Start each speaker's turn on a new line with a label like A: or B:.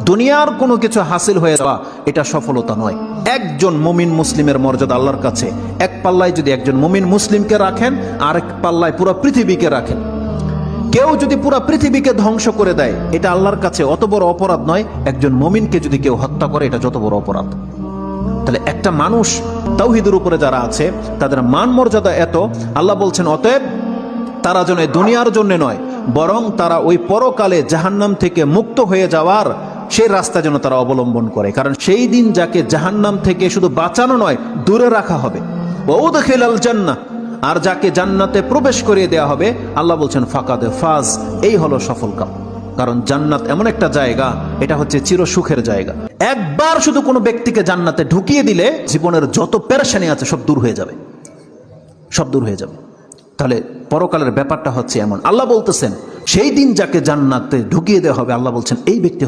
A: দুনিয়ার কোনো কিছু হাসিল হয়ে যাওয়া এটা সফলতা নয়। একজন মুমিন মুসলিমের মর্যাদা আল্লাহর কাছে এক পাল্লায় যদি একজন মুমিন মুসলিমকে রাখেন, আরেক পাল্লায় পুরো পৃথিবীকে রাখেন। কেউ যদি পুরো পৃথিবীকে ধ্বংস করে দেয়, এটা আল্লাহর কাছে অত বড় অপরাধ নয়। একজন মুমিনকে যদি কেউ হত্যা করে, এটা যত বড় অপরাধ। তাহলে একটা মানুষ তাওহীদের উপরে যারা আছে তাদের মান মর্যাদা এত, আল্লাহ বলছেন অতএব তারা যেন দুনিয়ার জন্য নয়, বরং তারা ওই পরকালে জাহান্নাম থেকে মুক্ত হয়ে যাওয়ার সেই রাস্তা যেন তারা অবলম্বন করে। কারণ সেই দিন যাকে জাহান্নাম থেকে শুধু বাঁচানো নয়, দূরে রাখা হবে। ওয়াউদখিলাল জান্নাহ, আর যাকে জান্নাতে প্রবেশ করিয়ে দেওয়া হবে, আল্লাহ বলছেন ফাকাদ ফাজ, এই হলো সফল কাম। কারণ জান্নাত এমন একটা জায়গা, এটা হচ্ছে চির সুখের জায়গা। একবার শুধু কোনো ব্যক্তিকে জান্নাতে ঢুকিয়ে দিলে জীবনের যত পেরেশানি আছে সব দূর হয়ে যাবে, সব দূর হয়ে যাবে। তাহলে পরকালের ব্যাপারটা হচ্ছে এমন। আল্লাহ বলতেছেন সেই দিন যাকে জান্নাতে ঢুকিয়ে দেওয়া হবে, আল্লাহ বলছেন এই ব্যক্তি